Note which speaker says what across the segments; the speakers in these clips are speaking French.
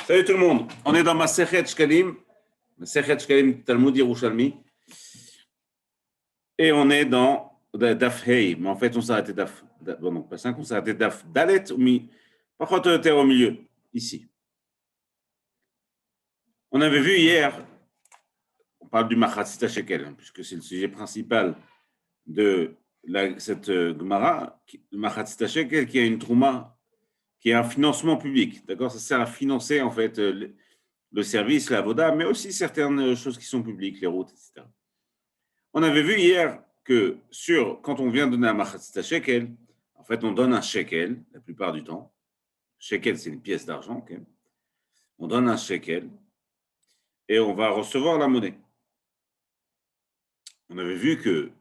Speaker 1: Salut tout le monde, on est dans Masechet Shkalim, Masechet Shkalim Talmud Yerushalmi, et on est dans Daf Hei, mais en fait on s'est arrêté Daf, bon non pas 5, on s'est arrêté Daf Dalet, par contre terre au milieu, ici. On avait vu hier, on parle du Machatzit Shekel, puisque c'est le sujet principal de cette Gemara, le Machatzit Shekel qui a une trouma, qui est un financement public, d'accord, ça sert à financer en fait le service, la voda, mais aussi certaines choses qui sont publiques, les routes, etc. On avait vu hier que quand on vient donner un machatzit shekel, en fait, on donne un shekel la plupart du temps. Shekel, c'est une pièce d'argent. Okay, on donne un shekel et on va recevoir la monnaie. On avait vu que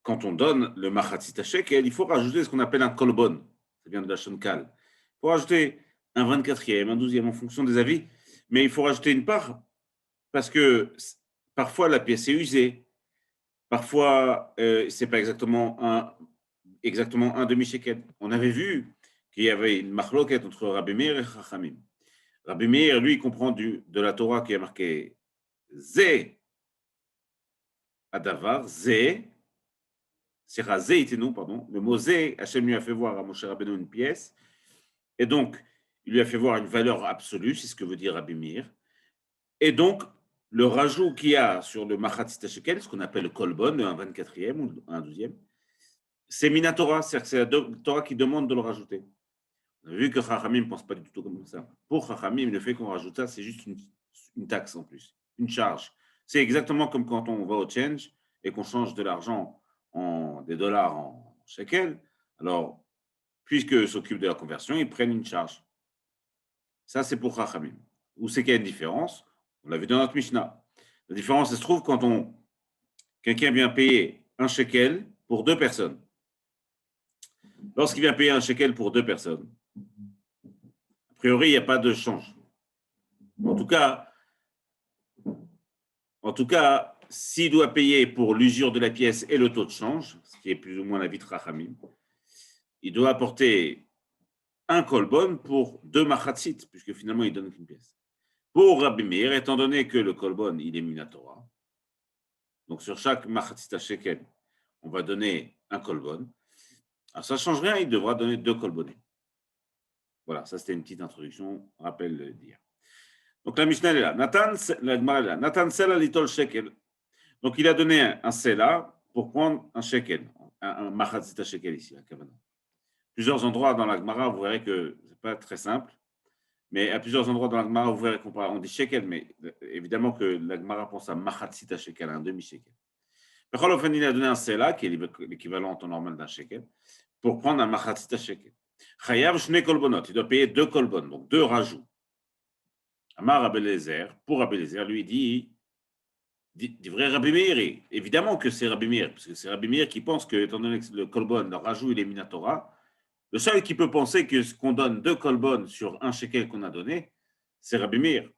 Speaker 1: quand on donne le machatzit shekel, il faut rajouter ce qu'on appelle un kolbon. Ça vient de la shonkal. Il faut rajouter un 24e, un 12e en fonction des avis, mais il faut rajouter une part parce que parfois la pièce est usée, parfois c'est pas exactement un demi-shekel. On avait vu qu'il y avait une machloket entre Rabbi Meir et Chachamim. Rabbi Meir, lui, comprend de la Torah qui a marqué Zé Adavar, Zé, c'est Zé Itenu, pardon. Le mot Zé, Hachem lui a fait voir à Moshe Rabbeinu une pièce, et donc il lui a fait voir une valeur absolue, c'est ce que veut dire Rabbi Meir. Et donc, le rajout qu'il y a sur le Machatzit Shekel, ce qu'on appelle le Kolbon, un 24e ou un 12e, c'est Minatora, c'est-à-dire que c'est la Torah qui demande de le rajouter. On a vu que Chachamim ne pense pas du tout comme ça. Pour Chachamim, le fait qu'on rajoute ça, c'est juste une taxe en plus, une charge. C'est exactement comme quand on va au change et qu'on change de l'argent des dollars en shekel. Alors, puisqu'ils s'occupent de la conversion, ils prennent une charge. Ça, c'est pour Chachamim. Où c'est qu'il y a une différence? On l'a vu dans notre Mishnah. La différence, elle se trouve quand quelqu'un vient payer un shekel pour 2 personnes. Lorsqu'il vient payer un shekel pour 2 personnes, a priori, il n'y a pas de change. En tout cas, s'il doit payer pour l'usure de la pièce et le taux de change, ce qui est plus ou moins la vie de Rachamim, il doit apporter un kolbon pour 2 machatzit, puisque finalement, il donne qu'une pièce. Pour Rabbi Meir, étant donné que le kolbon, il est minatora, donc sur chaque machatzit shekel, on va donner un kolbon. Alors ça ne change rien, il devra donner 2 kolbonés. Voilà, ça c'était une petite introduction, rappel d'hier. Donc la Mishnah est là. Nathan Sela litol shekel. Donc il a donné un Sela pour prendre un shekel, un machatzit shekel ici, à Kavana. Plusieurs endroits dans la Gemara, vous verrez que ce n'est pas très simple, mais à plusieurs endroits dans la Gemara, vous verrez qu'on dit shekel, mais évidemment que la Gemara pense à machatzit shekel, un demi-shekel. Bechol il a donné un Sela, qui est l'équivalent en temps normal d'un shekel, pour prendre un machatzit shekel. Chayav shne kolbonot, il doit payer 2 kolbon, donc 2 rajouts. Amar Rabbi Eliezer, pour Rabbi Eliezer, lui dit vrai Rabbi Meir, évidemment que c'est Rabbi Meir, parce que c'est Rabbi Meir qui pense que, étant donné que le kolbon, le rajout, il est minatora, le seul qui peut penser que qu'on donne 2 kolbon sur un shekel qu'on a donné, c'est Rabbi Meir.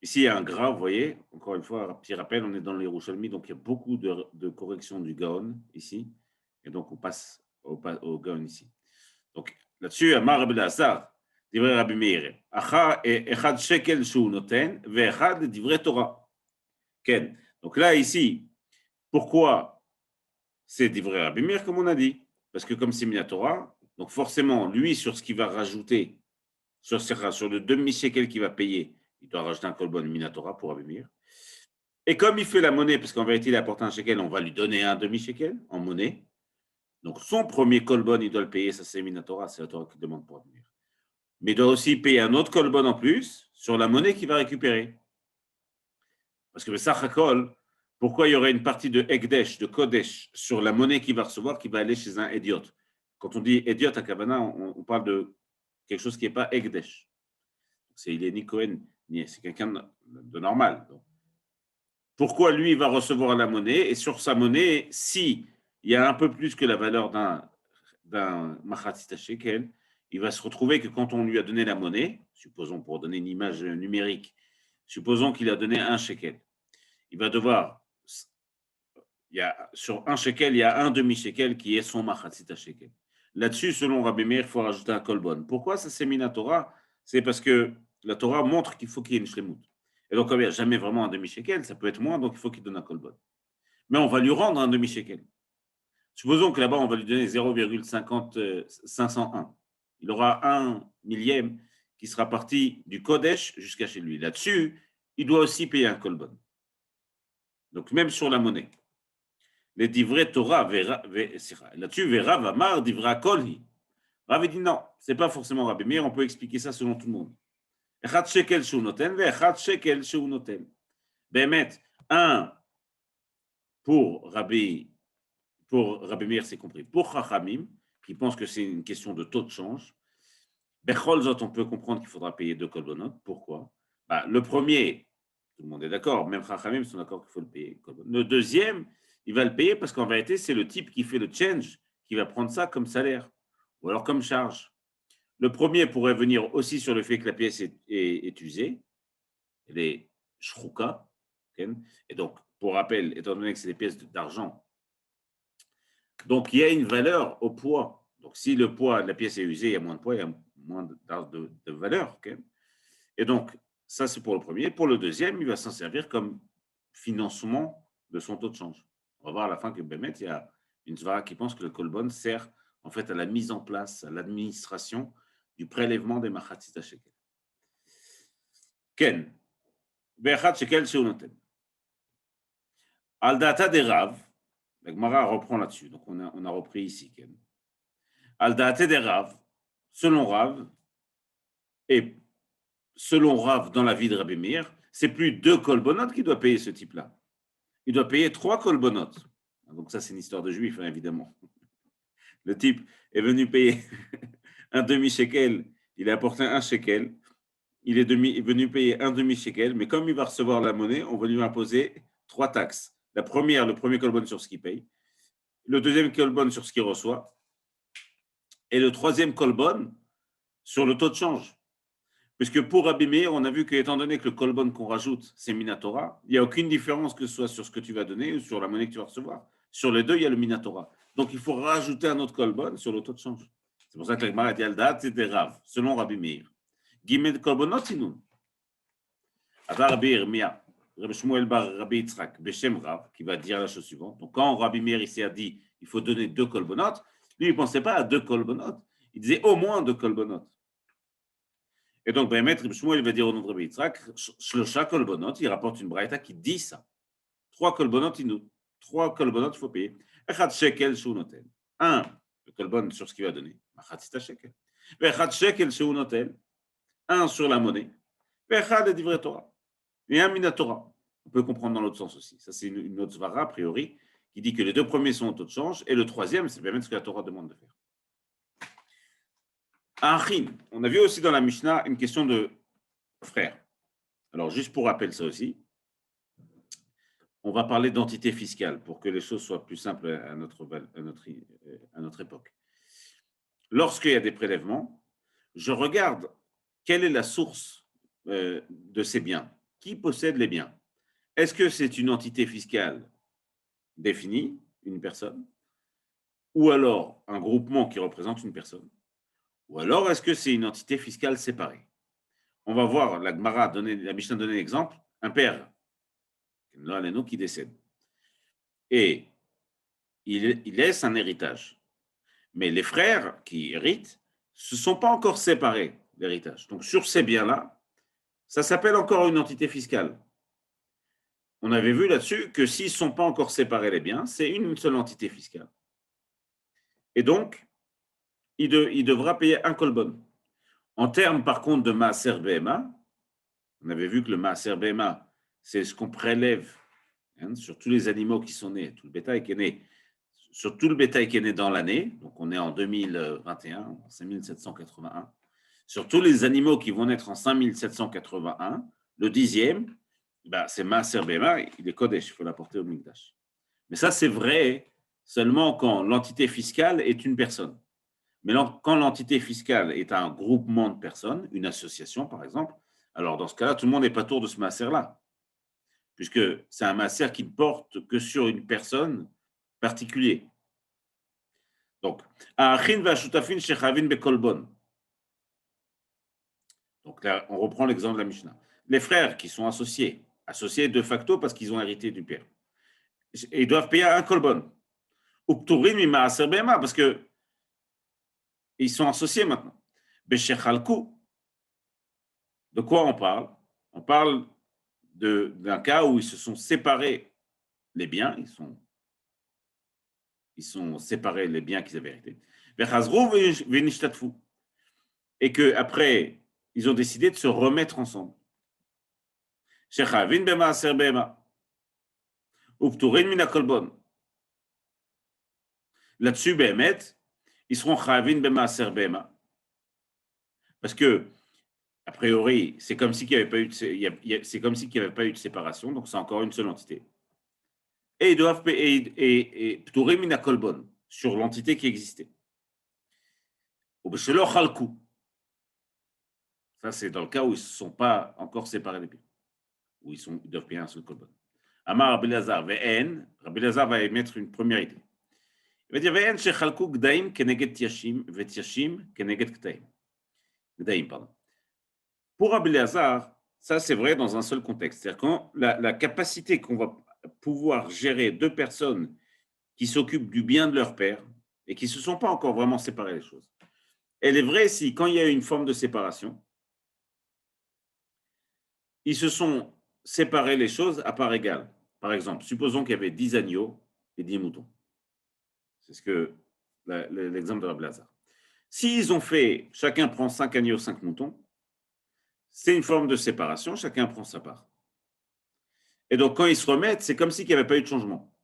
Speaker 1: Ici, il y a un gras, vous voyez, encore une fois, un petit rappel, on est dans les Yerushalmi, donc il y a beaucoup de corrections du Gaon ici, et donc on passe au Gaon ici. Donc là-dessus, Amar Rabbi Eliezer, divrei Rabbi Meir, echad shekel shu noten, ve'echad divrei Torah. Ken. Donc là, ici, pourquoi c'est divrei Rabbi Meir, comme on a dit? Parce que comme c'est minatora, donc forcément, lui, sur ce qu'il va rajouter, sur le demi-shekel qu'il va payer, il doit rajouter un kolbon minatora pour Rabbi Meir. Et comme il fait la monnaie, parce qu'en vérité, il apporte un shekel, on va lui donner un demi-shekel en monnaie. Donc son premier kolbon, il doit le payer, ça c'est minatora, c'est la Torah qui demande pour Rabbi Meir. Mais il doit aussi payer un autre kolbon en plus sur la monnaie qu'il va récupérer. Parce que le Sachakol, pourquoi il y aurait une partie de Ekdesh, de Kodesh, sur la monnaie qu'il va recevoir, qui va aller chez un Idiot? Quand on dit Idiot à Kavana, on parle de quelque chose qui n'est pas Ekdesh. Il est ni Cohen, ni c'est quelqu'un de normal. Donc, pourquoi lui, il va recevoir la monnaie, et sur sa monnaie, si il y a un peu plus que la valeur d'un Machatzit shekel, il va se retrouver que quand on lui a donné la monnaie, supposons pour donner une image numérique, supposons qu'il a donné un shekel, il va devoir, sur un shekel, il y a un demi-shekel qui est son machatzit shekel. Là-dessus, selon Rabbi Meir, il faut rajouter un kolbon. Pourquoi ça s'est mis dans la Torah? C'est parce que la Torah montre qu'il faut qu'il y ait une shlemut. Et donc, comme il n'y a jamais vraiment un demi-shekel, ça peut être moins, donc il faut qu'il donne un kolbon. Mais on va lui rendre un demi-shekel. Supposons que là-bas, on va lui donner 0,501. Il aura un millième qui sera parti du Kodesh jusqu'à chez lui. Là-dessus, il doit aussi payer un kolbon. Donc, même sur la monnaie. Les divrei Torah, là-dessus, Rav Amar, divra kolhi. Rav dit non, ce n'est pas forcément Rabbi Meir, on peut expliquer ça selon tout le monde. Echad shekel shu noten, ve'echad shekel shu noten. Bémet, un pour Rabbi Meir, c'est compris. Pour Chachamim, qui pense que c'est une question de taux de change, Bechol Zot, on peut comprendre qu'il faudra payer 2 kolbonot. Pourquoi? Le premier, tout le monde est d'accord, même Chachamim sont d'accord qu'il faut le payer. Le deuxième, il va le payer parce qu'en vérité, c'est le type qui fait le change qui va prendre ça comme salaire ou alors comme charge. Le premier pourrait venir aussi sur le fait que la pièce est usée, elle est shrouka, et donc, pour rappel, étant donné que c'est des pièces d'argent, donc il y a une valeur au poids. Donc, si le poids de la pièce est usé, il y a moins de poids, il y a moins de valeur. Et donc, ça, c'est pour le premier. Pour le deuxième, il va s'en servir comme financement de son taux de change. On va voir à la fin que Bémet, il y a une svara qui pense que le kolbon sert en fait à la mise en place, à l'administration du prélèvement des machatzit shekel. Ken, be'echad shekel shehu noten. Al data de Rav, la Gemara reprend là-dessus, donc on a repris ici. Ken. Al data de Rav, selon Rav, et selon Rav dans la vie de Rabbi Meir, c'est plus 2 kolbonotes qui doit payer ce type-là. Il doit payer 3 kolbonotes. Donc ça, c'est une histoire de juif, hein, évidemment. Le type est venu payer un demi-shekel, il a apporté un shekel, il est venu payer un demi-shekel, mais comme il va recevoir la monnaie, on va lui imposer 3 taxes. La première, le premier kolbon sur ce qu'il paye, le deuxième kolbon sur ce qu'il reçoit, et le troisième kolbon sur le taux de change. Puisque pour Rabbi Meir, on a vu qu'étant donné que le kolbon qu'on rajoute, c'est Minatora, il n'y a aucune différence que ce soit sur ce que tu vas donner ou sur la monnaie que tu vas recevoir. Sur les deux, il y a le Minatora. Donc, il faut rajouter un autre kolbon sur le taux de change. C'est pour ça que la Gemara dit Aldat, c'était Rav, selon Rabbi Meir. Gimed kolbonot inun. Avar Rabbi Irmia, Rabbi Shmuel bar Rabbi Yitzhak, Beshem Rav, qui va dire la chose suivante. Donc, quand Rabbi Meir ici a dit il faut donner 2 kolbonot, lui, il ne pensait pas à 2 kolbonot. Il disait au moins 2 kolbonot. Et donc, Rabbi Shmuel va dire au nom de Rabbi Yitzhak, Shlosha kolbonot, il rapporte une braïta qui dit ça. 3 kolbonot inun. 3 kolbonot, il faut payer. Echad shekel shu noten. Un, le kolbon sur ce qu'il va donner. Machatzita shekel. Echad shekel shu noten. Un sur la monnaie. Echad de divrei Torah. Et un minatora. On peut comprendre dans l'autre sens aussi. Ça, c'est une autre svara, a priori, qui dit que les deux premiers sont au taux de change et le troisième, c'est bien ce que la Torah demande de faire. Achin. On a vu aussi dans la Mishnah une question de frère. Alors, juste pour rappel ça aussi, on va parler d'entité fiscale pour que les choses soient plus simples à notre époque. Lorsqu'il y a des prélèvements, je regarde quelle est la source de ces biens. Qui possède les biens? Est-ce que c'est une entité fiscale définie, une personne, ou alors un groupement qui représente une personne, ou alors est-ce que c'est une entité fiscale séparée? On va voir, la Gemara la Mishnah donne l'exemple, un père, qui décède, et il laisse un héritage. Mais les frères qui héritent ne se sont pas encore séparés l'héritage. Donc sur ces biens-là, ça s'appelle encore une entité fiscale. On avait vu là-dessus que s'ils ne sont pas encore séparés les biens, c'est une seule entité fiscale. Et donc, il devra payer un kolbon. En termes, par contre, de Maaser Behema, on avait vu que le Maaser Behema, c'est ce qu'on prélève sur tous les animaux qui sont nés, tout le bétail qui est né, sur tout le bétail qui est né dans l'année, donc on est en 2021, en 5781, sur tous les animaux qui vont naître en 5781, le 10e, c'est Maaser Behema, il est Kodesh, il faut l'apporter au Mikdash. Mais ça, c'est vrai seulement quand l'entité fiscale est une personne. Mais quand l'entité fiscale est un groupement de personnes, une association par exemple, alors dans ce cas-là, tout le monde n'est pas tour de ce maaser-là, puisque c'est un maaser qui ne porte que sur une personne particulière. Donc, Achin v'ashutafin shechavin bekolbon. Donc là, on reprend l'exemple de la Mishnah. Les frères qui sont associés de facto parce qu'ils ont hérité du père, et ils doivent payer un kolbon. Ou pturim mima'aser behema, parce que ils sont associés maintenant. Beshechalku. De quoi on parle? On parle d'un cas où ils se sont séparés les biens, ils sont séparés les biens qu'ils avaient hérités. Et qu'après, ils ont décidé de se remettre ensemble. Là-dessus, ils seront chavin b'maaser bema. Parce que, a priori, c'est comme si qu'il n'y avait pas eu c'est comme si qu'il n'y avait pas eu de séparation, donc c'est encore une seule entité. Et ils doivent payer et pturim min kolbon sur l'entité qui existait. Ou b'shelo chalku. Ça, c'est dans le cas où ils ne se sont pas encore séparés des biens, où ils doivent payer un seul kolbon. Amar Rabbi Elazar ve'en, Rabbi Elazar va émettre une première idée. Il va dire ve'en shechalku gdaim keneged tiashim ve'tiashim keneged gdaim. Gdaim, pardon. Pour Rabbi Elazar, ça c'est vrai dans un seul contexte. C'est-à-dire quand la capacité qu'on va pouvoir gérer deux personnes qui s'occupent du bien de leur père et qui ne se sont pas encore vraiment séparées les choses. Elle est vraie si, quand il y a une forme de séparation, ils se sont séparés les choses à part égale. Par exemple, supposons qu'il y avait 10 agneaux et 10 moutons. C'est l'exemple de Rabbi Elazar. S'ils ont fait, chacun prend 5 agneaux, 5 moutons, c'est une forme de séparation, chacun prend sa part. Et donc, quand ils se remettent, c'est comme s'il n'y avait pas eu de changement.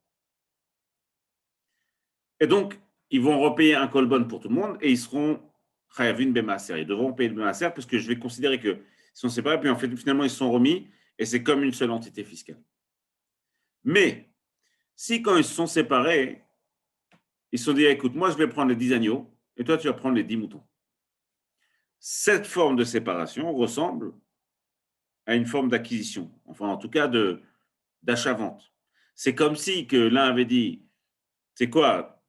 Speaker 1: Et donc, ils vont repayer un kolbon pour tout le monde et ils seront chayavin b'maaser. Ils devront payer le b'maaser parce que je vais considérer qu'ils sont séparés, puis en fait, finalement, ils se sont remis et c'est comme une seule entité fiscale. Mais, si quand ils se sont séparés, ils se sont dit, écoute, moi, je vais prendre les 10 agneaux et toi, tu vas prendre les 10 moutons. Cette forme de séparation ressemble à une forme d'acquisition, enfin, en tout cas, d'achat-vente. C'est comme si que l'un avait dit, c'est quoi,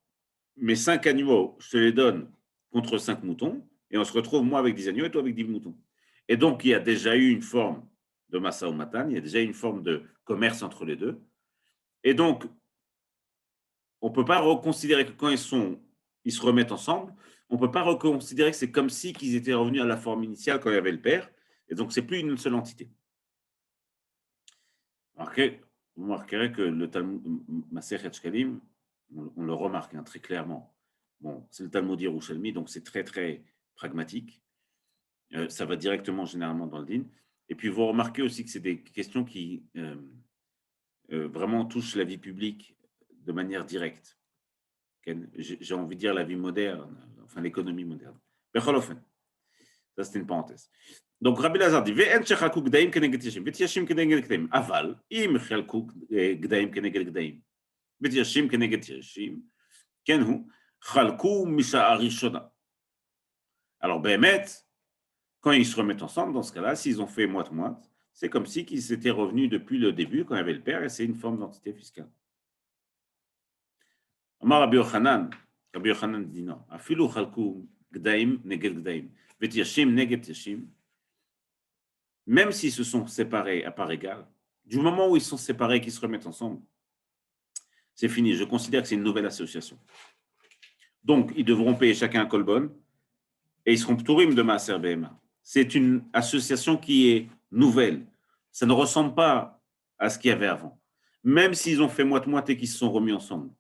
Speaker 1: mes 5 animaux, je te les donne contre 5 moutons, et on se retrouve moi avec 10 agneaux et toi avec 10 moutons. Et donc, il y a déjà eu une forme de massa ou matan, il y a déjà eu une forme de commerce entre les deux. Et donc, on ne peut pas reconsidérer que quand ils se remettent ensemble, on ne peut pas reconsidérer que c'est comme si qu'ils étaient revenus à la forme initiale quand il y avait le père, et donc c'est plus une seule entité. Vous remarquerez que le Talmud Masechet Shkalim, on le remarque très clairement. Bon, c'est le Talmud Yerushalmi, donc c'est très très pragmatique. Ça va directement généralement dans le din. Et puis vous remarquez aussi que c'est des questions qui vraiment touchent la vie publique de manière directe. J'ai envie de dire la vie moderne, enfin l'économie moderne. Becholofen. Ça, c'était une parenthèse. Donc, Rabbi Elazar dit, Ve'en shechalku gdaim keneged yashim, v'tiashim keneged gdaim. Aval, im chalku gdaim keneged gdaim, v'tiashim keneged yashim, ken hu, chalku misha'a rishona. Alors, Behemet, quand ils se remettent ensemble, dans ce cas-là, s'ils ont fait moite-moite, c'est comme si qu'ils étaient revenus depuis le début, quand il y avait le père, et c'est une forme d'entité fiscale. Amar Rabbi Yochanan dit non. Afilu chalku gdaim neged gdaim, v'tiashim neged yashim. Même s'ils se sont séparés à part égale, du moment où ils sont séparés, qu'ils se remettent ensemble, c'est fini. Je considère que c'est une nouvelle association. Donc, ils devront payer chacun un kolbon et ils seront ptourim de Maaser Behema. C'est une association qui est nouvelle. Ça ne ressemble pas à ce qu'il y avait avant. Même s'ils ont fait moite-moite et qu'ils se sont remis ensemble.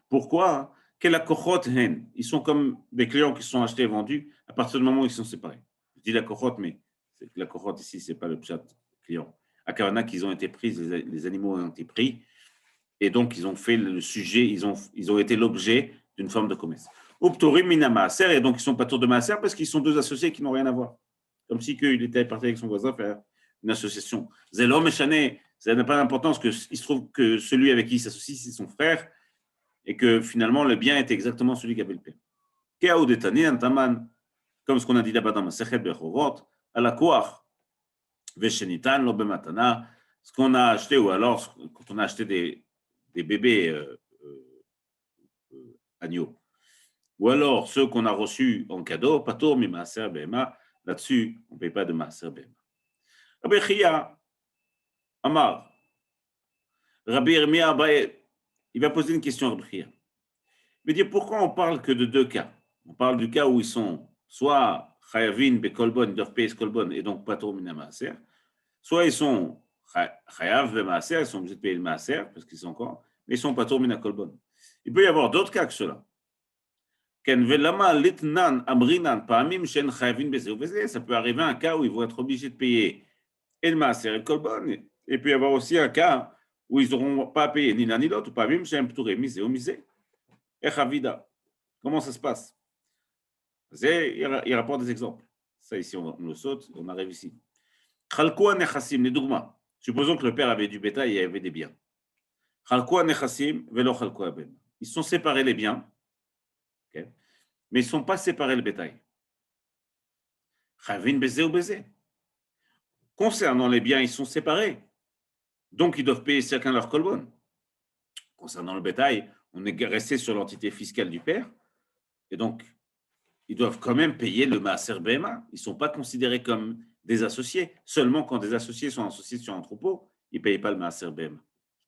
Speaker 1: Pourquoi? Ils sont comme des clients qui se sont achetés et vendus à partir du moment où ils sont séparés. Je dis la cohorte, mais la cohorte ici, ce n'est pas le chat client. À Kavana, qu'ils ont été pris, les animaux ont été pris, et donc ils ont fait le sujet, ils ont été l'objet d'une forme de commerce. Optorim mina maaser, et donc ils sont pas tour de maaser parce qu'ils sont deux associés qui n'ont rien à voir. Comme si qu'il était parti avec son voisin faire une association. Zélom et Chané, ça n'a pas d'importance, il se trouve que celui avec qui il s'associe, c'est son frère, et que finalement le bien est exactement celui qui avait le père. Kéaou detani antaman, comme ce qu'on a dit là-bas dans ma Sechet Bechovot, à la koach, veshenitan lo bematana, ce qu'on a acheté, ou alors quand on a acheté des bébés agneaux, Ou alors ceux qu'on a reçus en cadeau, Patour mi Maaser Behema, là-dessus, on ne paye pas de Maaser Behema. Rabbi Chia Amar, Rabbi Yirmiyah Abaye, il va poser une question à Rabbi Chia. Il va dire pourquoi on parle que de deux cas. On parle du cas où ils sont soit Chayavin Bekolbon, ils doivent payer ce Kolbon et donc Patour mina Maaser, soit ils sont Chayav Maaser, ils sont obligés de payer le Maaser parce qu'ils sont encore, mais ils sont Patour mina Kolbon. Il peut y avoir d'autres cas que cela. Ça peut arriver un cas où ils vont être obligés de payer et le maaser et le kolbon. Et puis il y avoir aussi un cas où ils n'auront pas à payer ni l'un ni l'autre, pas même chez un ptouré, misé ou misé. Et chavida. Comment ça se passe? Il rapporte des exemples. Ça ici, on le saute, on arrive ici. Chalkoua nechassim, les dougmas. Supposons que le père avait du bétail et il avait des biens. Chalkoua nechassim, velo chalkoua ben. Ils sont séparés les biens. Okay, mais ils ne sont pas séparés le bétail. Chavin baiser ou baiser. Concernant les biens, ils sont séparés. Donc, ils doivent payer chacun leur kolbon. Concernant le bétail, on est resté sur l'entité fiscale du père. Et donc, ils doivent quand même payer le maaser BMA. Ils ne sont pas considérés comme des associés. Seulement quand des associés sont associés sur un troupeau, ils ne payent pas le maaser BMA.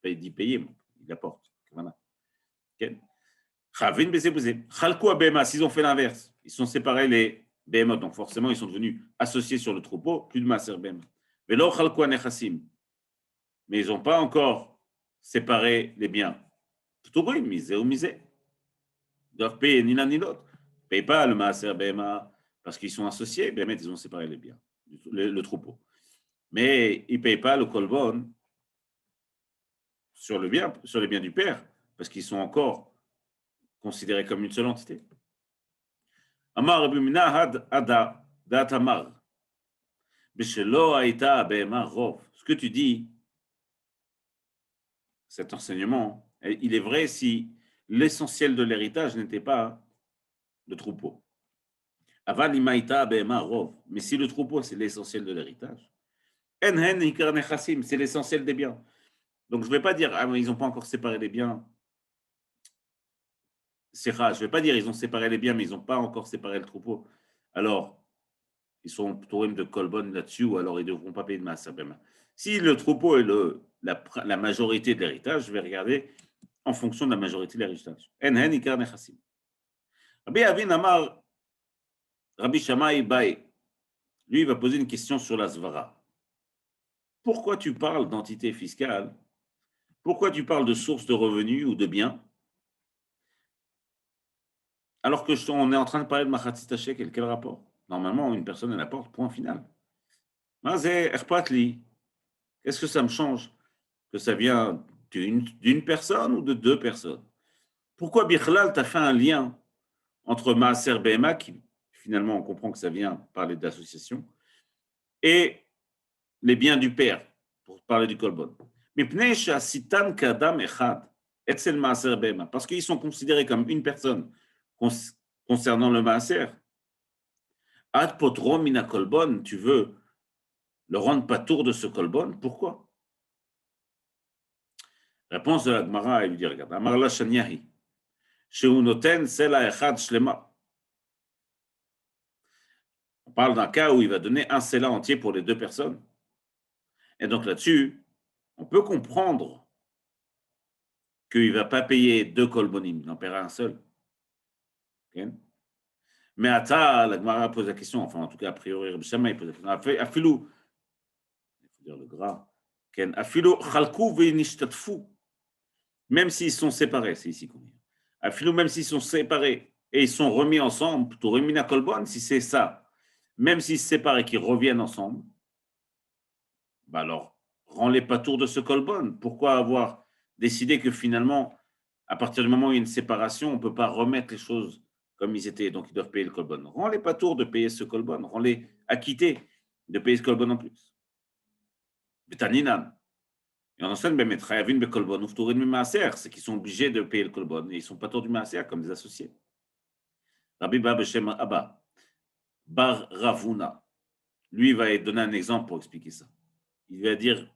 Speaker 1: Il dit payer, il apporte. Voilà. Chavin baiser baiser. Chalkou BMA, s'ils ont fait l'inverse, ils sont séparés les BMA. Donc, forcément, ils sont devenus associés sur le troupeau, plus de maaser BMA. Mais là, chalkou nechassim. Mais ils n'ont pas encore séparé les biens. Tout oui, misé ou misé. Ils doivent payer ni l'un ni l'autre. Ils ne payent pas le maaser BMA parce qu'ils sont associés. Bien, ils ont séparé les biens, le troupeau. Mais ils ne payent pas le kolbon sur les biens du père parce qu'ils sont encore considérés comme une seule entité. Amar Rabbi Mina had ada dat amar. Beshelo aita BMA rov. Ce que tu dis, cet enseignement, il est vrai si l'essentiel de l'héritage n'était pas le troupeau. Aval imaïta behema rov. Mais si le troupeau, c'est l'essentiel de l'héritage, en hen ikar nechassim, c'est l'essentiel des biens. Donc je ne vais pas dire, ah, mais ils n'ont pas encore séparé les biens. C'est rare. Je ne vais pas dire, ils ont séparé les biens, mais ils n'ont pas encore séparé le troupeau. Alors, ils sont plutôt de kolbon là-dessus, ou alors ils ne devront pas payer de masse. Si le troupeau est la majorité de l'héritage, je vais regarder en fonction de la majorité de l'héritage. En hen ikar nechassim. Rabbi Avin Amar, Rabbi Shammai Baye, lui, il va poser une question sur la svara. Pourquoi tu parles d'entité fiscale? Pourquoi tu parles de source de revenus ou de biens? Alors que on est en train de parler de Machatzit Shekel, quel rapport? Normalement, une personne, elle apporte, point final. Qu'est-ce que ça me change? Que ça vient d'une personne ou de deux personnes? Pourquoi Bichlal t'a fait un lien entre Maaser Behema, qui finalement on comprend que ça vient parler d'association, et les biens du père, pour parler du kolbon? Parce qu'ils sont considérés comme une personne concernant le maaser. Ad potrom mina kolbon, tu veux le rendre pas tour de ce kolbon? Pourquoi? Réponse de la Gemara, il lui dit, regarde, Amar la shaniyahi, sheu noten sela echad shlema. On parle d'un cas où il va donner un sela entier pour les deux personnes. Et donc là-dessus, on peut comprendre qu'il ne va pas payer deux kolbonim, il en paiera un seul. Okay? Mais Ata, la Gemara pose la question, enfin en tout cas a priori, Rabbi Shammai pose la question, Afilou, il faut dire le gras, Afilou chalkou ve'nishtatfu, même s'ils sont séparés, c'est ici qu'on dit. Afilou, même s'ils sont séparés et ils sont remis ensemble, plutôt remina kolbon, si c'est ça, même s'ils se séparent et qu'ils reviennent ensemble, bah alors, rends-les pas tour de ce kolbon. Pourquoi avoir décidé que finalement, à partir du moment où il y a une séparation, on ne peut pas remettre les choses comme ils étaient, donc ils doivent payer le kolbon. Rends-les pas tour de payer ce kolbon, rends-les acquittés de payer ce kolbon en plus. Betaninan. Et on enseigne, c'est qu'ils sont obligés de payer le kolbon et ils ne sont pas tour du maaser comme des associés. Rabbi Babeshem Abba, Bar Ravuna, lui va donner un exemple pour expliquer ça. Il va dire,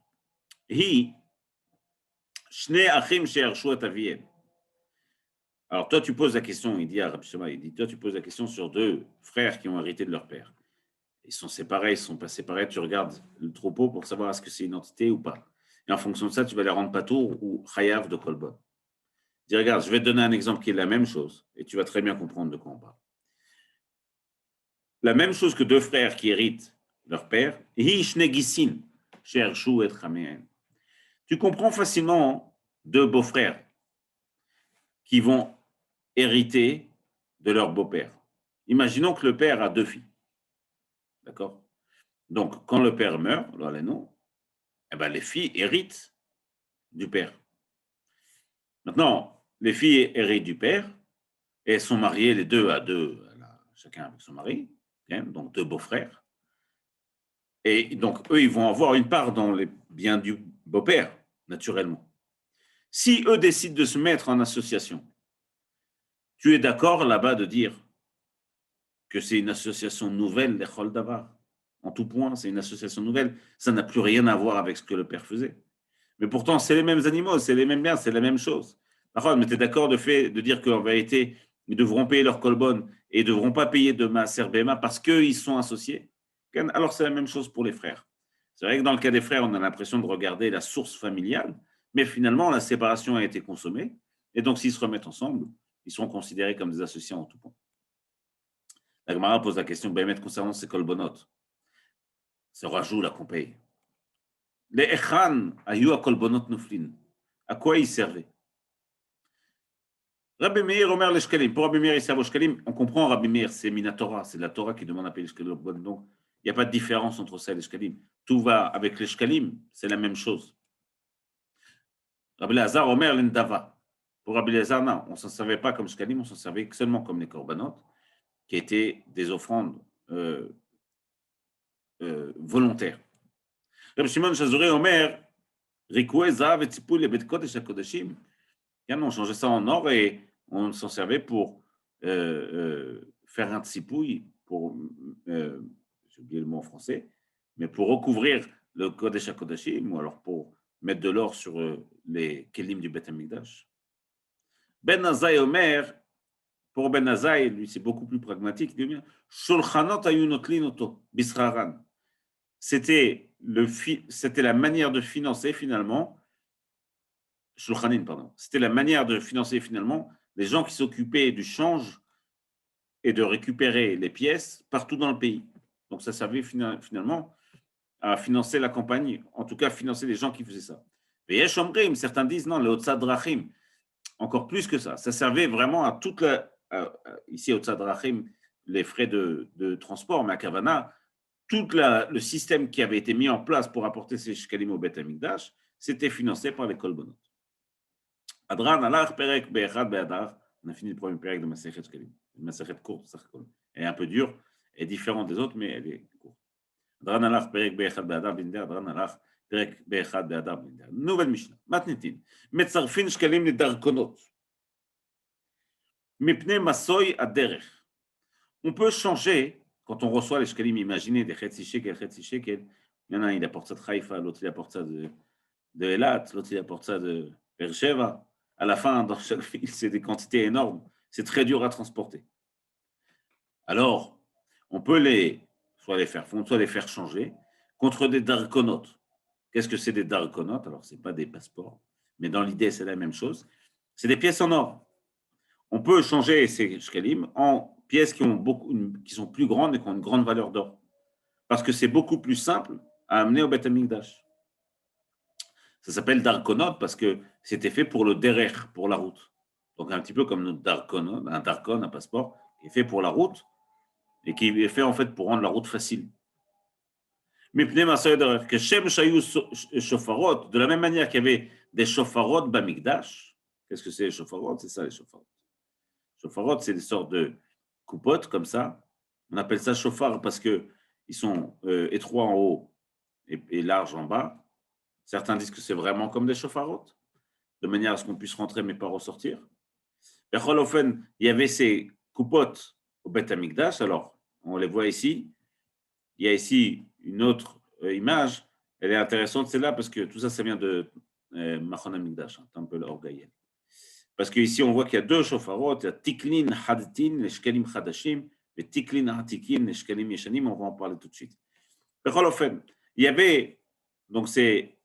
Speaker 1: Hi, Shne Achim She'arshu et Aviem. Alors, toi, tu poses la question, il dit à Rabbi Shammai, il dit, toi, tu poses la question sur deux frères qui ont hérité de leur père. Ils sont séparés, ils sont pas séparés, tu regardes le troupeau pour savoir est-ce que c'est une entité ou pas. Et en fonction de ça, tu vas les rendre patour ou chayav de kolbon. Dis, regarde, je vais te donner un exemple qui est la même chose, et tu vas très bien comprendre de quoi on parle. La même chose que deux frères qui héritent leur père, Hishnegisin, Shershu et Chamein. Tu comprends facilement deux beaux-frères qui vont hériter de leur beau-père. Imaginons que le père a deux filles. D'accord? Donc, quand le père meurt, eh ben, les filles héritent du père. Maintenant, les filles héritent du père et elles sont mariées les deux à deux, chacun avec son mari, hein, donc deux beaux-frères. Et donc, eux, ils vont avoir une part dans les biens du beau-père, naturellement. Si eux décident de se mettre en association, tu es d'accord là-bas de dire que c'est une association nouvelle, l'Echol Davar. En tout point, c'est une association nouvelle. Ça n'a plus rien à voir avec ce que le père faisait. Mais pourtant, c'est les mêmes animaux, c'est les mêmes biens, c'est la même chose. Mais tu es d'accord de dire qu'en vérité, ils devront payer leur colbon et ils ne devront pas payer de Maaser Bema parce qu'ils sont associés. Alors, c'est la même chose pour les frères. C'est vrai que dans le cas des frères, on a l'impression de regarder la source familiale, mais finalement, la séparation a été consommée. Et donc, s'ils se remettent ensemble, ils seront considérés comme des associés en tout point. La Gemara pose la question, concernant ces colbonotes. C'est rajout là qu'on paye. Les Echan ayu a kolbonot nuflin. À quoi ils servaient? Rabbi Meir Omer les shkalim. Pour Rabbi Meir, il sert aux shkalim. On comprend Rabbi Meir, c'est Minatora, c'est la Torah qui demande à payer les shkalim. Donc, il n'y a pas de différence entre ça et les shkalim. Tout va avec les shkalim, c'est la même chose. Rabbi Lazar Omer l'endava. Pour Rabbi Lazar, non, on ne s'en servait pas comme shkalim, on s'en servait seulement comme les korbanot, qui étaient des offrandes volontaires. Rabbi Shimon Chazoré Omer, Rikoué Zav et Tzipou le Bet Kodesh HaKodeshim. On changeait ça en or et on s'en servait pour faire un tsipouille, pour, j'ai oublié le mot en français, mais pour recouvrir le Kodesh HaKodashim, ou alors pour mettre de l'or sur les kelim du Beth Amikdash. Ben Azai Omer, pour Ben Azai, lui c'est beaucoup plus pragmatique, il dit Shulchanot ayunotlin oto, bisraran. C'était la manière de financer finalement Shulchanin, pardon. C'était la manière de financer finalement les gens qui s'occupaient du change et de récupérer les pièces partout dans le pays. Donc ça servait finalement à financer la campagne, en tout cas financer les gens qui faisaient ça. Et certains disent non, le Otsad Drachim, encore plus que ça. Ça servait vraiment à toute ici Otsad Drachim, les frais de transport, mais à Kavana, tout le système qui avait été mis en place pour apporter ces shkalim au Beth Amikdash, c'était financé par les kolbonot. Adran alach perek be'echad be'adar. On a fini le premier perek de Masechet Shkalim. Une Masechet courte, elle est un peu dure, elle est différente des autres, mais elle est courte. Adran alach perek be'echad be'adar blinder. Adran alach perek be'echad be'adar blinder. Nouvelle Mishnah. Matnitin. Metzarfin Shkalim lidarkonot. Mipne masoy aderech. On peut changer, quand on reçoit les Shkalim, imaginez des Chetzi Shekel, Chetzi Shekel. Il y en a un, il apporte ça de Haïfa, l'autre, il apporte ça de Elat, l'autre, il apporte ça de Beersheva. À la fin, dans chaque ville, c'est des quantités énormes. C'est très dur à transporter. Alors, on peut soit les faire fondre, soit les faire changer contre des darkonotes. Qu'est-ce que c'est des darkonotes? Alors, ce n'est pas des passeports, mais dans l'idée, c'est la même chose. C'est des pièces en or. On peut changer ces shkalim en pièces qui sont plus grandes et qui ont une grande valeur d'or. Parce que c'est beaucoup plus simple à amener au Beth Amikdash. Ça s'appelle darkonot parce que c'était fait pour le derer, pour la route. Donc un petit peu comme notre darkon, un passeport, qui est fait pour la route et qui est fait en fait pour rendre la route facile. Mais que Shem Shayu Shofarot, de la même manière qu'il y avait des Shofarot Bamikdash. Qu'est-ce que c'est les Shofarot? C'est ça les Shofarot. Shofarot, c'est des sortes de coupotes comme ça. On appelle ça Shofar parce qu'ils sont étroits en haut et larges en bas. Certains disent que c'est vraiment comme des Shofarot, de manière à ce qu'on puisse rentrer mais pas ressortir. Il y avait ces coupotes au Beth Amikdash. Alors, on les voit ici. Il y a ici une autre image. Elle est intéressante, celle-là, parce que tout ça, ça vient de Machon Amikdash, Temple Orgaïel. Parce qu'ici, on voit qu'il y a deux shofarot, il y a tiklin hadatin, les shkalim hadashim, et tiklin hatikin, les shkalim yeshanim, on va en parler tout de suite. Il y avait donc ces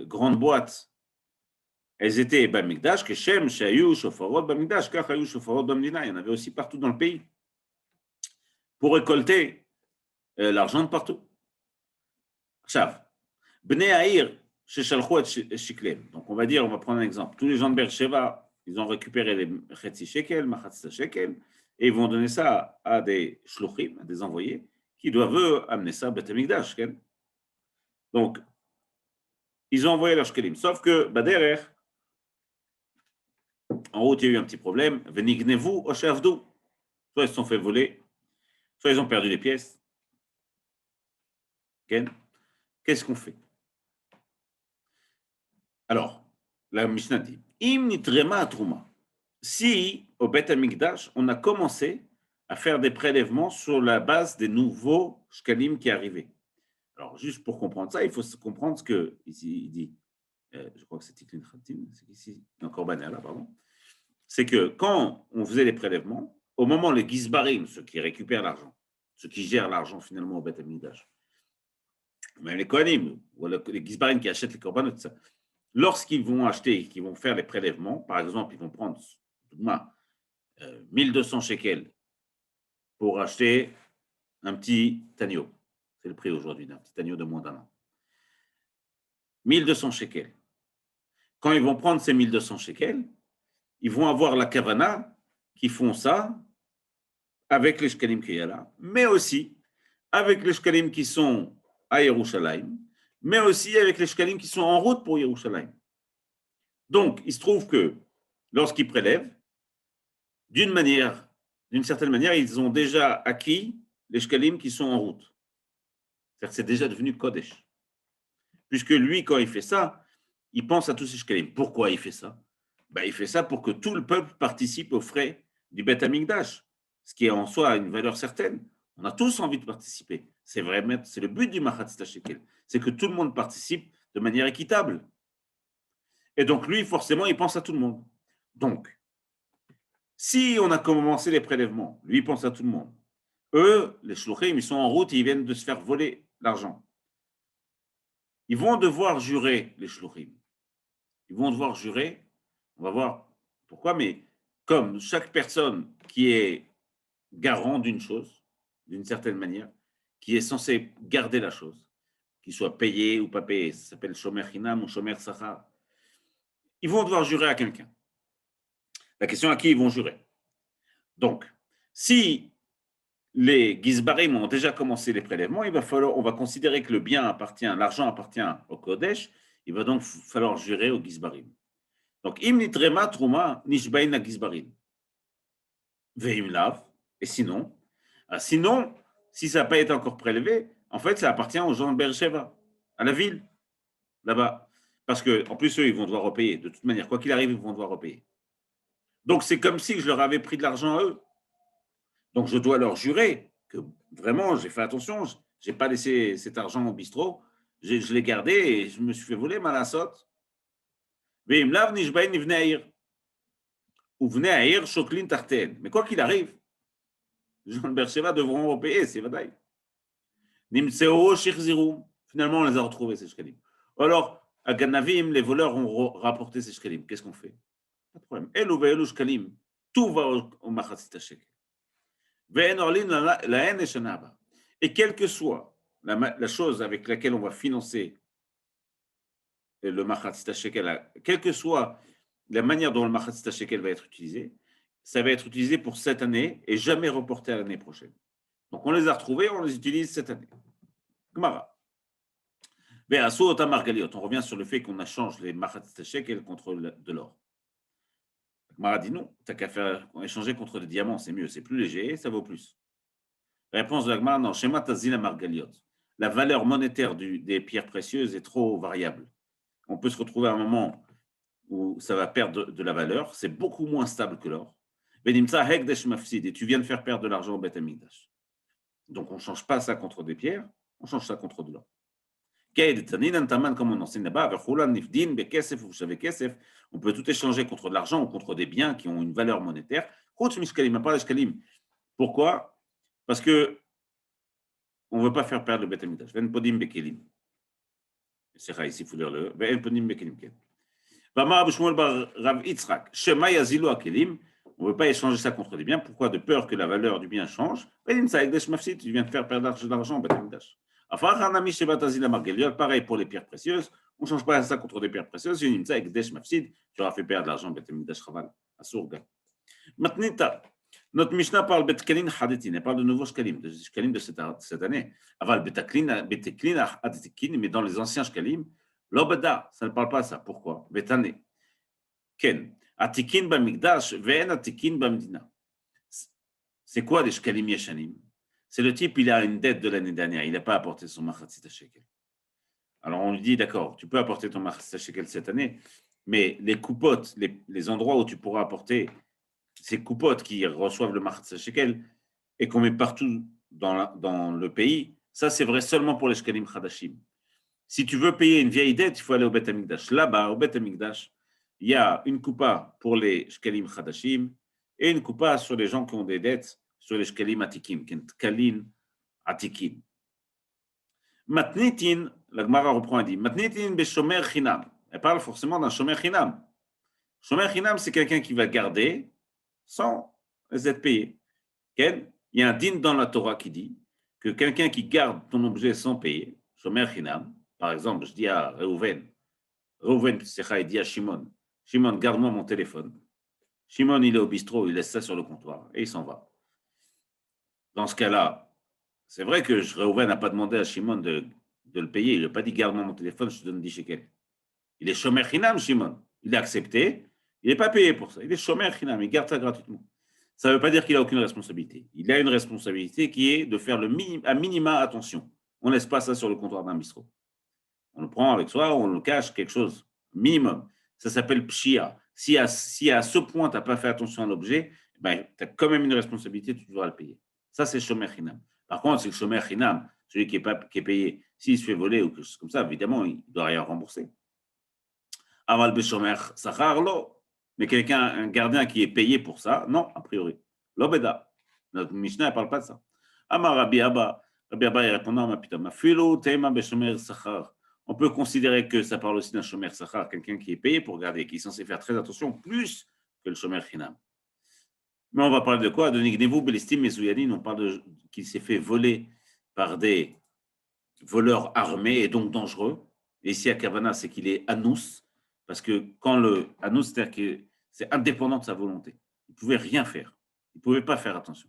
Speaker 1: grandes boîtes, elles étaient Bamikdash, que Shem, Shayu, Shofarot, Bamikdash, Kachayu, Shofarot, Bamdina, il y en avait aussi partout dans le pays, pour récolter l'argent de partout. Chav, Bnei Haïr, Sheshalchou et Shiklem. Donc on va dire, on va prendre un exemple. Tous les gens de Beersheba, ils ont récupéré les Chetzi Shekel, Machatzta Shekel, et ils vont donner ça à des shluchim, à des envoyés, qui doivent amener ça à Beth Amikdash. Donc, ils ont envoyé leurs shkelim. Sauf que, Baderer, en route, il y a eu un petit problème. Venignevu Oshavdu. Soit ils se sont fait voler, soit ils ont perdu les pièces. Qu'est-ce qu'on fait? Alors, la Mishnah dit Im nitrema truma. Si, au Beth Amikdash, on a commencé à faire des prélèvements sur la base des nouveaux shkalim qui arrivaient. Alors, juste pour comprendre ça, il faut comprendre ce que ici il dit. Je crois que c'est Tiklin Khatin, c'est ici, encore Banala, pardon. C'est que quand on faisait les prélèvements, au moment les Gizbarim, ceux qui récupèrent l'argent, ceux qui gèrent l'argent finalement au Beth Amikdash, même les Kohanim, ou les Gizbarim qui achètent les korbanot, lorsqu'ils vont acheter, qu'ils vont faire les prélèvements, par exemple, ils vont prendre 1200 shekels pour acheter un petit agneau. C'est le prix aujourd'hui d'un petit agneau de moins d'un an. 1200 shekels. Quand ils vont prendre ces 1200 shekels, ils vont avoir la kavana qui font ça avec les shkalim qu'il y a là, mais aussi avec les shkalim qui sont à Yerushalayim, mais aussi avec les shkalim qui sont en route pour Yerushalayim. Donc, il se trouve que lorsqu'ils prélèvent, d'une certaine manière, ils ont déjà acquis les shkalim qui sont en route. C'est-à-dire que c'est déjà devenu Kodesh. Puisque lui, quand il fait ça, il pense à tous ces shkalim. Pourquoi il fait ça? Il fait ça pour que tout le peuple participe aux frais du Beth Amikdash, ce qui est en soi une valeur certaine. On a tous envie de participer. C'est vraiment, c'est le but du Machatzta Shekel. C'est que tout le monde participe de manière équitable. Et donc lui, forcément, il pense à tout le monde. Donc, si on a commencé les prélèvements, lui il pense à tout le monde. Eux, les shluchim, ils sont en route et ils viennent de se faire voler l'argent. Ils vont devoir jurer, les shluchim. Ils vont devoir jurer. On va voir pourquoi, mais comme chaque personne qui est garant d'une chose, d'une certaine manière, qui est censé garder la chose, qu'il soit payé ou pas payé, ça s'appelle shomer chinam ou shomer sachar, ils vont devoir jurer à quelqu'un. La question à qui ils vont jurer. Donc, si les Gizbarim ont déjà commencé les prélèvements, on va considérer que le bien appartient, l'argent appartient au Kodesh, il va donc falloir jurer aux Gizbarim. Donc, im nitrema truma nishbain a Gizbarim. Veim lav, et sinon, si ça n'a pas été encore prélevé, en fait, ça appartient aux gens de Beersheba, à la ville, là-bas. Parce qu'en plus, eux, ils vont devoir repayer. De toute manière, quoi qu'il arrive, ils vont devoir repayer. Donc, c'est comme si je leur avais pris de l'argent à eux. Donc, je dois leur jurer que vraiment, j'ai fait attention, je n'ai pas laissé cet argent au bistrot, je l'ai gardé et je me suis fait voler Malasot. Mais quoi qu'il arrive, les gens de Beersheba devront repayer, c'est vadaï. Finalement, on les a retrouvés, ces shkelim. Alors, à Ganavim, les voleurs ont rapporté ces shkelim. Qu'est-ce qu'on fait? Pas de problème. Elu ve'elu shkelim, tout va au machatzit shekel. Et quelle que soit la chose avec laquelle on va financer le machatzit shekel, quelle que soit la manière dont le machatzit shekel va être utilisé, ça va être utilisé pour cette année et jamais reporté à l'année prochaine. Donc, on les a retrouvés, on les utilise cette année. Gemara. On revient sur le fait qu'on a changé les machatzit shekel contre de l'or. Gemara dit non, tu n'as qu'à faire échanger contre des diamants, c'est mieux, c'est plus léger, ça vaut plus. Réponse de la Gemara, non, Shema Tazila Margaliot. La valeur monétaire des pierres précieuses est trop variable. On peut se retrouver à un moment où ça va perdre de la valeur, c'est beaucoup moins stable que l'or. Et tu viens de faire perdre de l'argent au Beth Amikdash. Donc on ne change pas ça contre des pierres, on change ça contre de l'or. Comme on enseigne là-bas, on peut tout échanger contre de l'argent ou contre des biens qui ont une valeur monétaire. Pourquoi? Parce que on ne veut pas faire perdre le Beth Amikdash. C'est ici, il faut lire le. On ne veut pas échanger ça contre des biens. Pourquoi? De peur que la valeur du bien change. Tu viens de faire perdre de l'argent, Beth Amikdash. Pareil pour les pierres précieuses. On ne change pas ça contre des pierres précieuses. Tu auras fait perdre de l'argent, Beth Amikdash Chaval. Notre Mishnah parle Betkalin Hadetin, elle parle de nouveaux Shkalim, de Shkalim de cette année. Aval Betaklin Hadetin, mais dans les anciens Shkalim, l'Obada, ça ne parle pas de ça. Pourquoi? Betane. Ken. Atikin Bamigdash, Ven Atikin Bamdina. C'est quoi des Shkalim Yeshanim? C'est le type, il a une dette de l'année dernière, il n'a pas apporté son Machatzit Shekel. Alors on lui dit, d'accord, tu peux apporter ton Machatzit Shekel cette année, mais les coupotes, les endroits où tu pourras apporter ces coupotes qui reçoivent le Machatzit Shekel et qu'on met partout dans le pays, ça c'est vrai seulement pour les Shkalim Chadashim. Si tu veux payer une vieille dette, il faut aller au Beth Amikdash. Là-bas, au Beth Amikdash, il y a une coupa pour les Shkalim Chadashim et une coupa sur les gens qui ont des dettes sur les Shkalim Atikim, Kalin Atikim. Matnitin, la Gemara reprend et dit, Matnitin Beshomer Chinam. Elle parle forcément d'un Shomer Chinam. Shomer Chinam, c'est quelqu'un qui va garder sans être payé. Il y a un din dans la Torah qui dit que quelqu'un qui garde ton objet sans payer, Shomer Chinam, par exemple, je dis à Reuven, il dit à Shimon, garde-moi mon téléphone. Shimon, il est au bistrot, il laisse ça sur le comptoir et il s'en va. Dans ce cas-là, c'est vrai que Reuven n'a pas demandé à Shimon de le payer. Il n'a pas dit garde-moi mon téléphone, je te donne 10 shekels. Il est Shomer Chinam, Shimon. Il a accepté, il n'est pas payé pour ça. Il est Shomer Chinam, il garde ça gratuitement. Ça ne veut pas dire qu'il n'a aucune responsabilité. Il a une responsabilité qui est de faire à minima attention. On ne laisse pas ça sur le comptoir d'un bistrot. On le prend avec soi, on le cache, quelque chose, minimum. Ça s'appelle pshia. Si à ce point, tu n'as pas fait attention à l'objet, ben, tu as quand même une responsabilité, tu devras le payer. Ça, c'est Shomer Chinam. Par contre, c'est le Shomer Chinam, celui qui est payé, s'il se fait voler ou quelque chose comme ça, évidemment, il ne doit rien rembourser. Aval Beshomer Sachar, lo. Mais un gardien qui est payé pour ça, non, a priori. L'obeda. Notre Mishnah ne parle pas de ça. Amar Rabbi Abba, il répond non, ma putain, Filo Tema Beshomer Sachar. On peut considérer que ça parle aussi d'un Shomer Sachar, quelqu'un qui est payé pour garder, qui est censé faire très attention, plus que le Shomer Chinam. Mais on va parler de quoi? De Nignevu Belestim Mezouyanin, on parle qu'il s'est fait voler par des voleurs armés et donc dangereux. Et ici à Kavana, c'est qu'il est anous, parce que quand le anous, c'est-à-dire que c'est indépendant de sa volonté. Il ne pouvait rien faire. Il ne pouvait pas faire attention.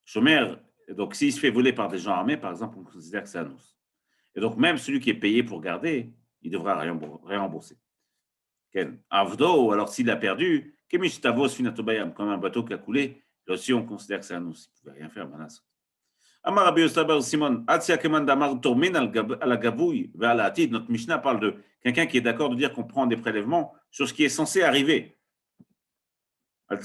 Speaker 1: Shomer, donc s'il se fait voler par des gens armés, par exemple, on considère que c'est anous. Et donc même celui qui est payé pour garder, il devra rien rembourser. Avdo, alors s'il a perdu, comme un bateau qui a coulé, là aussi on considère que c'est anous. Il ne pouvait rien faire, Manas. Amar Rabbi Yosaber Simon, notre Mishnah parle de quelqu'un qui est d'accord de dire qu'on prend des prélèvements sur ce qui est censé arriver. Mais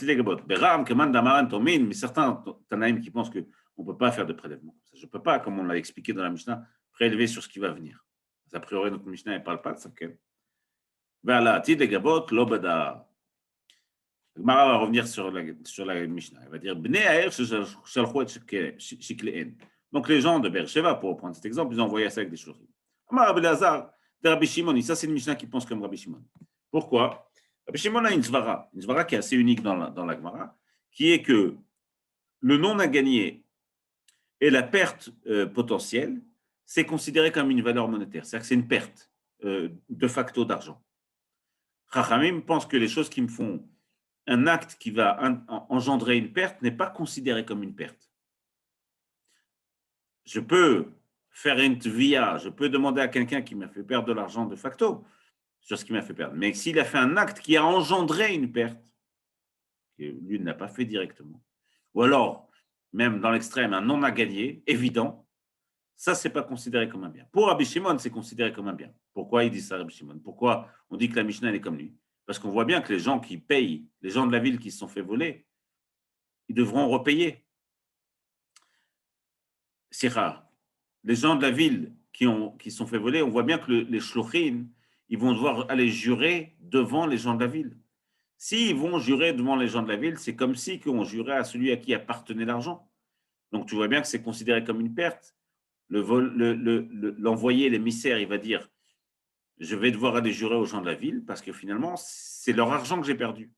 Speaker 1: certains Tanaïm qui pensent qu'on ne peut pas faire de prélèvement. Je ne peux pas, comme on l'a expliqué dans la Mishnah, prélever sur ce qui va venir. A priori, notre Mishnah ne parle pas de ça. Gemara va revenir sur la Mishnah. Elle va dire donc les gens de Beersheba, pour prendre cet exemple, ils ont envoyé ça avec des choses. Ça c'est une Mishnah qui pense comme Rabbi Shimon. Pourquoi? Rabbi Shimon a une svara qui est assez unique dans la Gemara, qui est que le non à gagner et la perte potentielle, c'est considéré comme une valeur monétaire. C'est-à-dire que c'est une perte de facto d'argent. Chachamim pense que les choses qui me font un acte qui va engendrer une perte n'est pas considéré comme une perte. Je peux faire une tvia, je peux demander à quelqu'un qui m'a fait perdre de l'argent de facto sur ce qui m'a fait perdre. Mais s'il a fait un acte qui a engendré une perte, que lui n'a pas fait directement, ou alors, même dans l'extrême, un non à gagner, évident, ça, ce n'est pas considéré comme un bien. Pour Rabbi Shimon, c'est considéré comme un bien. Pourquoi il dit ça, Rabbi Shimon? Pourquoi on dit que la Mishnah, elle est comme lui? Parce qu'on voit bien que les gens qui payent, les gens de la ville qui se sont fait voler, ils devront repayer. C'est rare. Les gens de la ville qui sont fait voler, on voit bien que les shluchim, ils vont devoir aller jurer devant les gens de la ville. S'ils vont jurer devant les gens de la ville, c'est comme si on jurait à celui à qui appartenait l'argent. Donc tu vois bien que c'est considéré comme une perte. L'envoyé, l'émissaire, il va dire, je vais devoir aller jurer aux gens de la ville parce que finalement, c'est leur argent que j'ai perdu.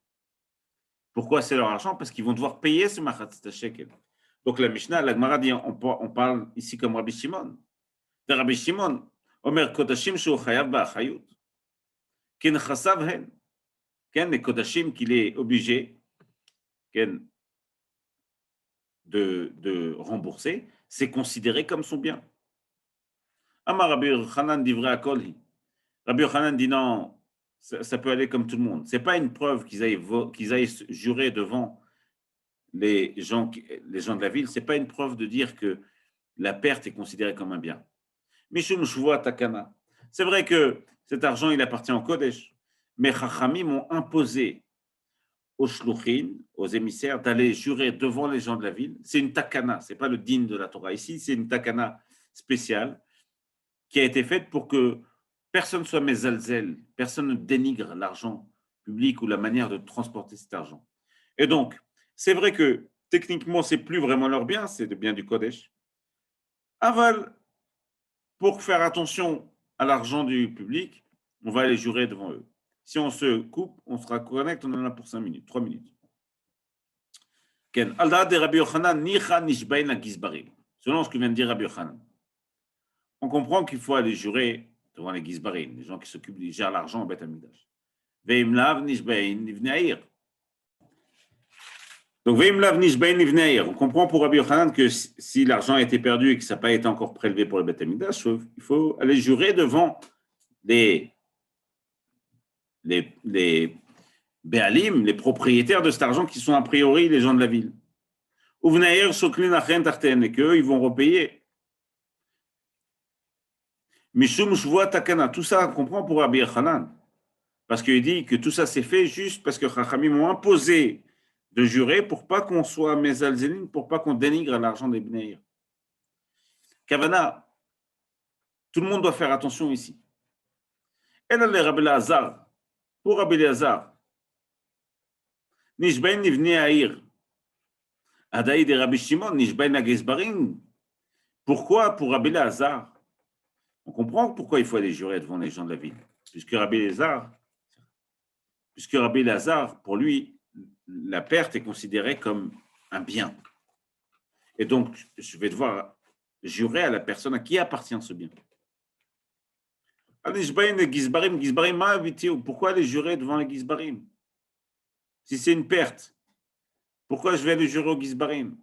Speaker 1: Pourquoi c'est leur argent? Parce qu'ils vont devoir payer ce machatzit shekel. Donc la Mishnah, la Gemara dit, on parle ici comme Rabbi Shimon. De Rabbi Shimon, Omer Kodashim shu chayav ba'achayut. Ken chasav hen. Ken les Kodashim qu'il est obligé de rembourser, c'est considéré comme son bien. Amar Rabbi Yochanan divrei akolhi. Rabbi Yochanan dit non, ça peut aller comme tout le monde. Ce n'est pas une preuve qu'ils aillent jurer devant les gens de la ville. Ce n'est pas une preuve de dire que la perte est considérée comme un bien. Mishum shvua takana. C'est vrai que cet argent, il appartient au Kodesh. Mais Chachamim m'ont imposé aux shluchim, aux émissaires, d'aller jurer devant les gens de la ville. C'est une takana, ce n'est pas le din de la Torah. Ici, c'est une takana spéciale qui a été faite pour que personne ne soit mezalzel, personne ne dénigre l'argent public ou la manière de transporter cet argent. Et donc, c'est vrai que techniquement, ce n'est plus vraiment leur bien, c'est le bien du Kodesh. Aval, pour faire attention à l'argent du public, on va aller jurer devant eux. Si on se coupe, on sera correct, on en a pour 5 minutes, 3 minutes. Ken, Alda de Rabbi Yochanan, nicha nishbain la gizbarim. Selon ce que vient de dire Rabbi Yochanan. On comprend qu'il faut aller jurer devant les gizbarim, les gens qui s'occupent, qui gèrent l'argent au Beth Amikdash. Veimlav nishbain nivnei ha'ir. Donc, Veimlav nishbain nivnei ha'ir. On comprend pour Rabbi Yochanan que si l'argent a été perdu et que ça n'a pas été encore prélevé pour le Beth Amikdash, il faut aller jurer devant les Béalim, les propriétaires de cet argent qui sont a priori les gens de la ville. Et qu'eux, ils vont repayer. Mishum shvua takana. Tout ça, on comprend pour Rabbi Yochanan. Parce qu'il dit que tout ça s'est fait juste parce que Chachamim m'ont imposé de jurer pour pas qu'on soit mezalzelin, pour pas qu'on dénigre l'argent des Bneir. Kavana, tout le monde doit faire attention ici. Elle a le Rabbi Lazar. Pour Rabbi Lazar, Nishbain nivnei ha'ir. Adaï de Rabbi Shimon, Nishbain ha'gezbarim. Pourquoi pour Rabbi Lazar? On comprend pourquoi il faut aller jurer devant les gens de la ville. Puisque Rabbi Lazar, pour lui, la perte est considérée comme un bien. Et donc, je vais devoir jurer à la personne à qui appartient ce bien. Pourquoi aller jurer devant les Gizbarim? Si c'est une perte, pourquoi je vais aller jurer au Gizbarim?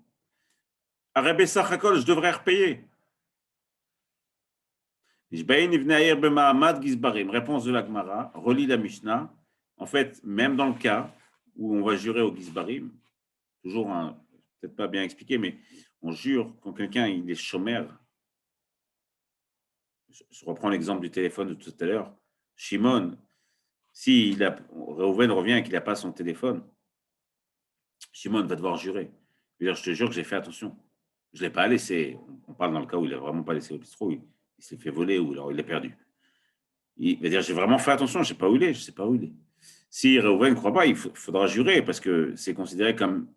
Speaker 1: À Rebbe Sachakol, je devrais repayer. Réponse de la Gemara, relis la Mishnah. En fait, même dans le cas où on va jurer au Gizbarim, toujours peut-être pas bien expliqué, mais on jure quand quelqu'un il est chômeur. Je reprends l'exemple du téléphone de tout à l'heure. Shimon, si Reuven revient et qu'il n'a pas son téléphone, Shimon va devoir jurer. Je te jure que j'ai fait attention. Je ne l'ai pas laissé. On parle dans le cas où il n'a vraiment pas laissé au bistrot. Il s'est fait voler ou alors il l'a perdu. Il va dire, j'ai vraiment fait attention, je ne sais pas où il est, je ne sais pas où il est. Si Reuven ne croit pas, il faudra jurer parce que c'est considéré comme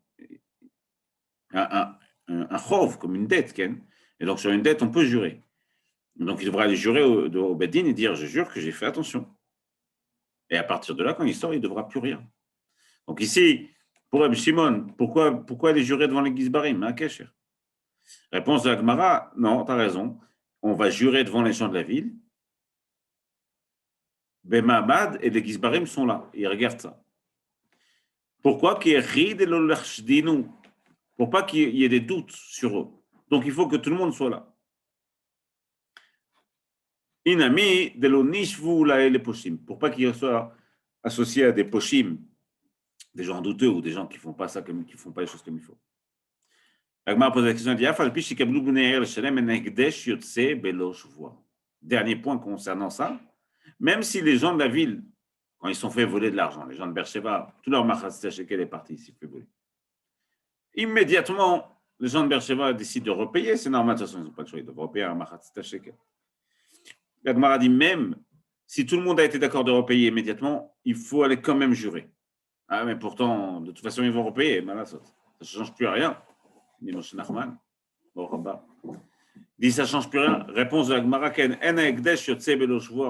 Speaker 1: un chov, comme une dette. Ken. Et donc, sur une dette, on peut jurer. Donc, il devra aller jurer au Beddin et dire, je jure que j'ai fait attention. Et à partir de là, quand il sort, il ne devra plus rien. Donc ici, pour Rabbi Shimon, pourquoi aller jurer devant les Gizbarim, hein, Kesher? Réponse de la Gemara, non, tu as raison. On va jurer devant les gens de la ville. Bemamad et les Gizbarim sont là. Ils regardent ça. Pourquoi? Pour pas qu'il y ait des doutes sur eux. Donc il faut que tout le monde soit là. Inami de l'onishvu la les poshim. Pour pas qu'il soit associé à des poshim, des gens douteux ou des gens qui font pas ça qui font pas les choses comme il faut. Agmar pose la question, dernier point concernant ça, même si les gens de la ville, quand ils sont fait voler de l'argent, les gens de Beersheba, tout leur machatzit shekel est parti, s'est fait voler. Immédiatement, les gens de Beersheba décident de repayer, c'est normal, de toute façon, ils n'ont pas le choix, ils doivent repayer un machatzit shekel. La Gemara dit même, si tout le monde a été d'accord de repayer immédiatement, il faut aller quand même jurer. Ah, mais pourtant, de toute façon, ils vont repayer. Ben là, ça ne change plus à rien. Dit Moshe Nachman. Bon, Rabat. Dit, ça ne change plus rien. Réponse de la Gemara, on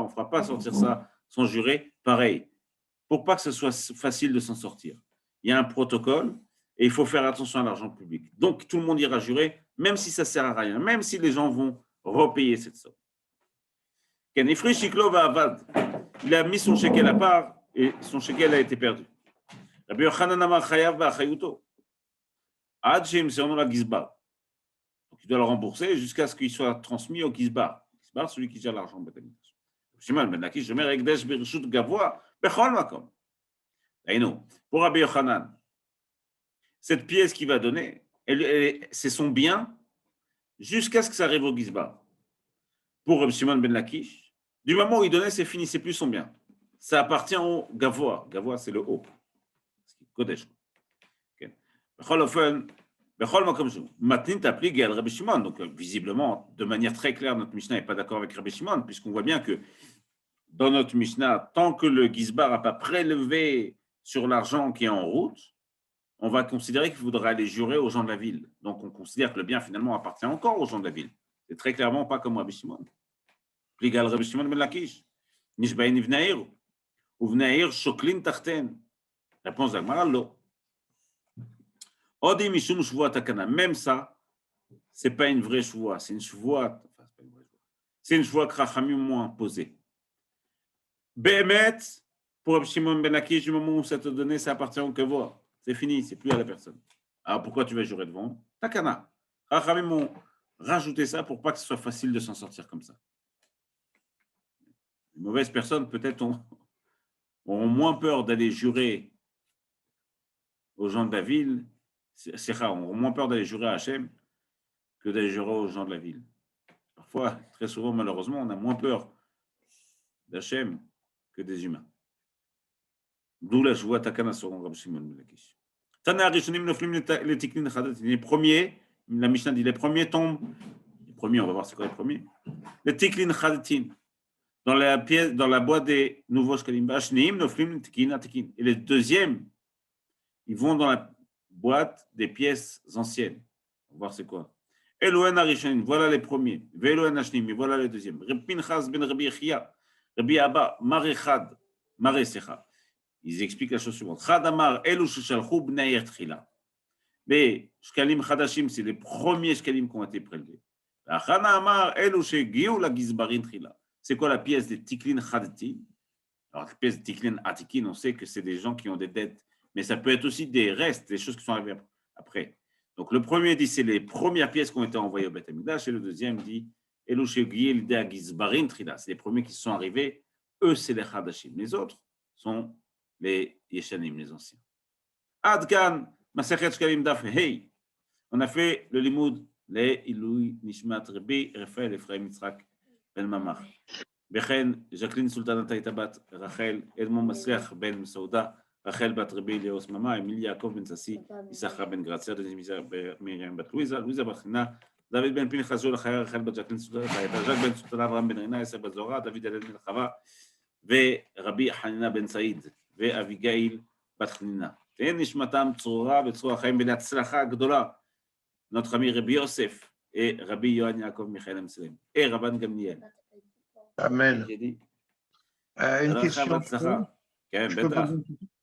Speaker 1: ne fera pas sortir ça sans jurer. Pareil, pour pas que ce soit facile de s'en sortir. Il y a un protocole et il faut faire attention à l'argent public. Donc, tout le monde ira jurer, même si ça ne sert à rien, même si les gens vont repayer cette somme. Il a mis son shekel à part et son shekel a été perdu. Rabbi Yochanan Amar Chayav Ba'achayuto. Ad Shem Seono la Gizbar. Donc il doit le rembourser jusqu'à ce qu'il soit transmis au Gizbar. Gizbar, celui qui gère l'argent. Shimon ben Lakish, Omer Ekdesh Birshut Gavoa, Bechol Makom. Pour Rabbi Yochanan, cette pièce qu'il va donner, c'est son bien jusqu'à ce que ça arrive au Gizbar. Pour Rabbi Shimon ben Lakish, du moment où il donnait, c'est fini, c'est plus son bien. Ça appartient au Gavoa. Gavoa, c'est le haut. Kodesh. Donc, visiblement, de manière très claire, notre Mishnah n'est pas d'accord avec Rabbi Shimon, puisqu'on voit bien que dans notre Mishnah, tant que le Gizbar n'a pas prélevé sur l'argent qui est en route, on va considérer qu'il faudra aller jurer aux gens de la ville. Donc, on considère que le bien, finalement, appartient encore aux gens de la ville. C'est très clairement pas comme Rabbi Shimon. Pligal Rabbi Shimon ben Lakish. Nishbaïn Ivnaïr. Ou Vnaïr Shoklin Tarten. Réponse d'Agmara, l'eau. Odi Mishum Shvoa Takana. Même ça, ce n'est pas une vraie Shvoa. C'est une Shvoa. C'est une Shvoa Krachamim moins posée. Behemet, pour Rabbi Shimon ben Lakish, du moment où ça te donnait, ça appartient au Kavod. C'est fini, c'est plus à la personne. Alors pourquoi tu vas jurer devant? Takana. Krachamim ont rajouté ça pour pas que ce soit facile de s'en sortir comme ça. Les mauvaises personnes, peut-être, ont moins peur d'aller jurer aux gens de la ville, c'est rare, on a moins peur d'aller jurer à Hachem que d'aller jurer aux gens de la ville. Parfois, très souvent, malheureusement, on a moins peur d'Hachem que des humains. D'où la joie Takana sur Rabbi Shimon ben Lakish. Tana Rishonim noflim les tiklin chadat. Les premiers, la Mishnah dit, les premiers tombent. Les premiers, on va voir c'est quoi les premiers. Les tiklin chadatin. Dans la pièce, dans la boîte des nouveaux shkalim. Ashneim noflim tikin atikin. Et les deuxièmes, ils vont dans la boîte des pièces anciennes. On va voir c'est quoi. Elohen Arishonim, voilà les premiers. Velohen Ashnim, voilà les deuxièmes. Rabbi Pinchas ben Rabbi Yechia, Rabbi Abba, Marechad, Maresecha. Ils expliquent la chose suivante. Chadamar, Elu Sheshalchu Bnei Tchila. Les shkalim chadashim, c'est les premiers shkalim qui ont été prélevés. Achana Amar, Elu Shegiu la Gizbarin Tchila. C'est quoi la pièce des tiklin chadatin? Alors, la pièce des tiklin atikin, on sait que c'est des gens qui ont des dettes. Mais ça peut être aussi des restes, des choses qui sont arrivées après. Donc, le premier dit c'est les premières pièces qui ont été envoyées au Beth Amikdash, et le deuxième dit c'est les premiers qui sont arrivés, eux c'est les Hadashim. Les autres sont les Yeshanim, les anciens. Adkan, Masechet Shkalim Daf Hey. On a fait le limoud, les Ilui Nishmat Rabbi Raphaël Ephraim Yitzhak Ben Mamach. Bechen, Jacqueline Sultanat Taïtabat, Rachel, Edmond Masriach Ben Saouda. Rachel bat Rabbi Léos Mama, Émilie Yaakov ben Sassi, Issachar ben Gracia, Miriam bat Louisa, Louisa bat China, David ben Pinchas, Rachel bat Jacqueline Sultan, Jacques ben Sultan, Abraham ben Rina, Esther bat Zora, David Alel ben Chava, ורבי חנינה בן סעיד, ואביגיל בת חנינה. תהא נשמתם צרורה בצרור החיים בהצלחה גדולה. notre ami Rabbi Yosef et Rabbi Yohan Yaakov Michael Amselem et Rabban Gamliel.
Speaker 2: Amen. Une question.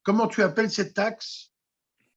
Speaker 2: Comment tu appelles cette taxe?